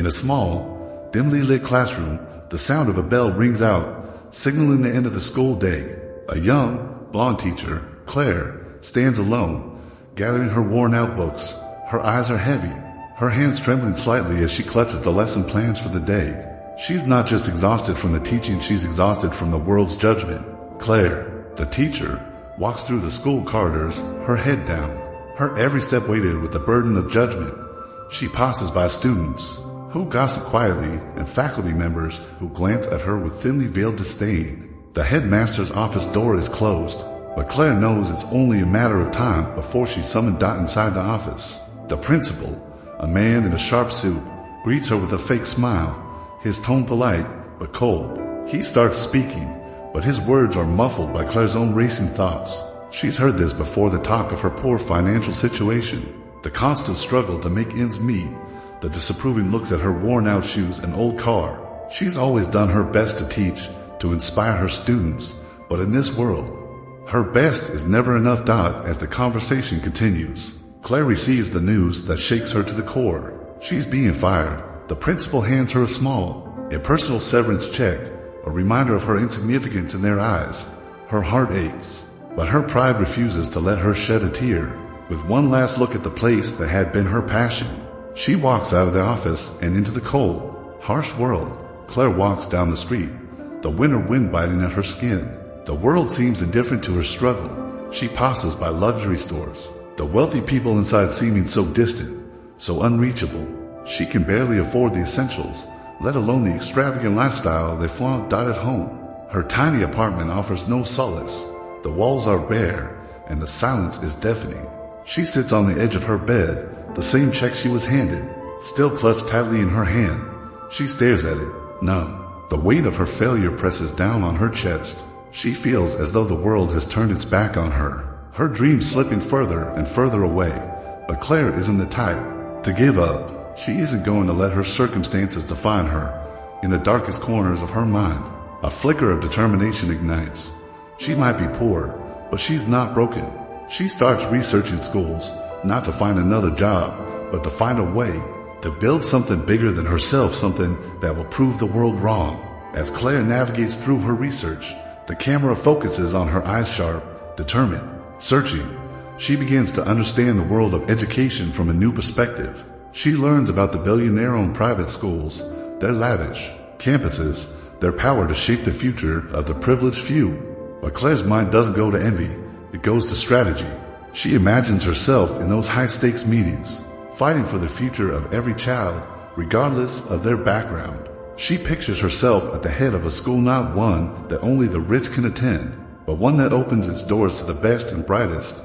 In a small, dimly lit classroom, the sound of a bell rings out, signaling the end of the school day. A young, blonde teacher, Claire, stands alone, gathering her worn-out books. Her eyes are heavy, her hands trembling slightly as she clutches the lesson plans for the day. She's not just exhausted from the teaching, she's exhausted from the world's judgment. Claire, the teacher, walks through the school corridors, her head down, her every step weighted with the burden of judgment. She passes by students who gossip quietly and faculty members who glance at her with thinly veiled disdain. The headmaster's office door is closed, but Claire knows it's only a matter of time before she's summoned inside the office. The principal, a man in a sharp suit, greets her with a fake smile, his tone polite but cold. He starts speaking, but his words are muffled by Claire's own racing thoughts. She's heard this before, the talk of her poor financial situation, the constant struggle to make ends meet, the disapproving looks at her worn-out shoes and old car. She's always done her best to teach, to inspire her students, but in this world, her best is never enough. As the conversation continues, Claire receives the news that shakes her to the core. She's being fired. The principal hands her a small, impersonal severance check, a reminder of her insignificance in their eyes. Her heart aches, but her pride refuses to let her shed a tear. With one last look at the place that had been her passion, she walks out of the office and into the cold, harsh world. Claire walks down the street, the winter wind biting at her skin. The world seems indifferent to her struggle. She passes by luxury stores, the wealthy people inside seeming so distant, so unreachable. She can barely afford the essentials, let alone the extravagant lifestyle they flaunt at home. Her tiny apartment offers no solace. The walls are bare, and the silence is deafening. She sits on the edge of her bed, the same check she was handed, still clutched tightly in her hand. She stares at it, numb. The weight of her failure presses down on her chest. She feels as though the world has turned its back on her, her dreams slipping further and further away. But Claire isn't the type to give up. She isn't going to let her circumstances define her. In the darkest corners of her mind, a flicker of determination ignites. She might be poor, but she's not broken. She starts researching schools, not to find another job, but to find a way to build something bigger than herself, something that will prove the world wrong. As Claire navigates through her research, the camera focuses on her, eyes sharp, determined, searching. She begins to understand the world of education from a new perspective. She learns about the billionaire-owned private schools, their lavish campuses, their power to shape the future of the privileged few. But Claire's mind doesn't go to envy, it goes to strategy. She imagines herself in those high-stakes meetings, fighting for the future of every child, regardless of their background. She pictures herself at the head of a school, not one that only the rich can attend, but one that opens its doors to the best and brightest,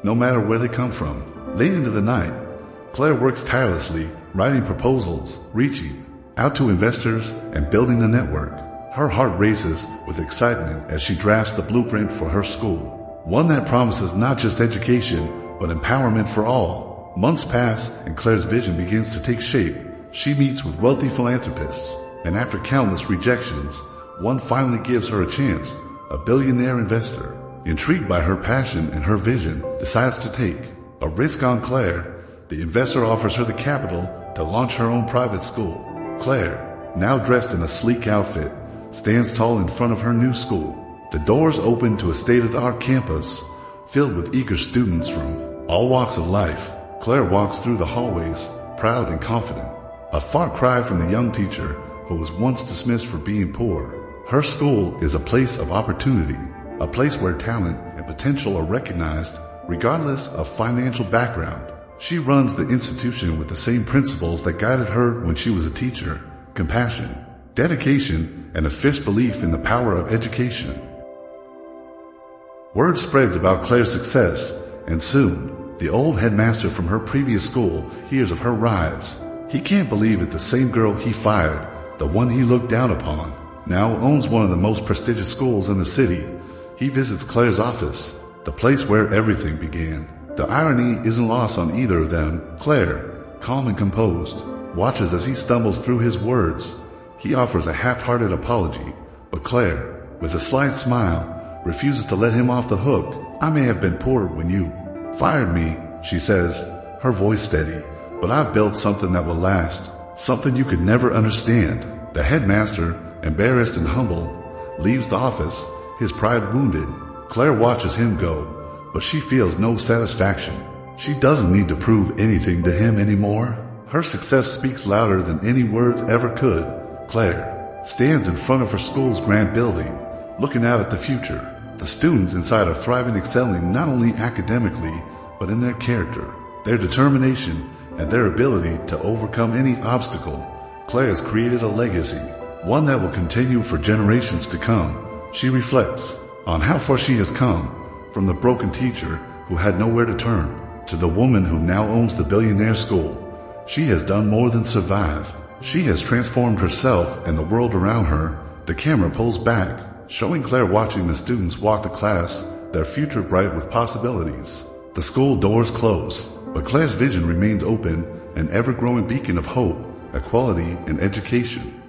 no matter where they come from. Late into the night, Claire works tirelessly, writing proposals, reaching out to investors, and building a network. Her heart races with excitement as she drafts the blueprint for her school, one that promises not just education, but empowerment for all. Months pass, and Claire's vision begins to take shape. She meets with wealthy philanthropists, and after countless rejections, one finally gives her a chance. A billionaire investor, intrigued by her passion and her vision, decides to take a risk on Claire. The investor offers her the capital to launch her own private school. Claire, now dressed in a sleek outfit, stands tall in front of her new school. The doors open to a state-of-the-art campus filled with eager students from all walks of life. Claire walks through the hallways, proud and confident, a far cry from the young teacher who was once dismissed for being poor. Her school is a place of opportunity, a place where talent and potential are recognized regardless of financial background. She runs the institution with the same principles that guided her when she was a teacher: compassion, dedication, and a fierce belief in the power of education. Word spreads about Claire's success, and soon, the old headmaster from her previous school hears of her rise. He can't believe it. The same girl he fired, the one he looked down upon, now owns one of the most prestigious schools in the city. He visits Claire's office, the place where everything began. The irony isn't lost on either of them. Claire, calm and composed, watches as he stumbles through his words. He offers a half-hearted apology, but Claire, with a slight smile, refuses to let him off the hook. "I may have been poor when you fired me," she says, her voice steady, "but I've built something that will last." something you could never understand. The headmaster, embarrassed and humble, leaves the office, his pride wounded. Claire watches him go, but she feels no satisfaction. She doesn't need to prove anything to him anymore. Her success speaks louder than any words ever could. Claire stands in front of her school's grand building, looking out at the future. The students inside are thriving, excelling not only academically, but in their character, their determination, and their ability to overcome any obstacle. Claire has created a legacy, one that will continue for generations to come. She reflects on how far she has come, from the broken teacher who had nowhere to turn, to the woman who now owns the Billionaire school. She has done more than survive. She has transformed herself and the world around her. The camera pulls back, showing Claire watching the students walk to class, their future bright with possibilities. The school doors close, but Claire's vision remains open, an ever-growing beacon of hope, equality, and education.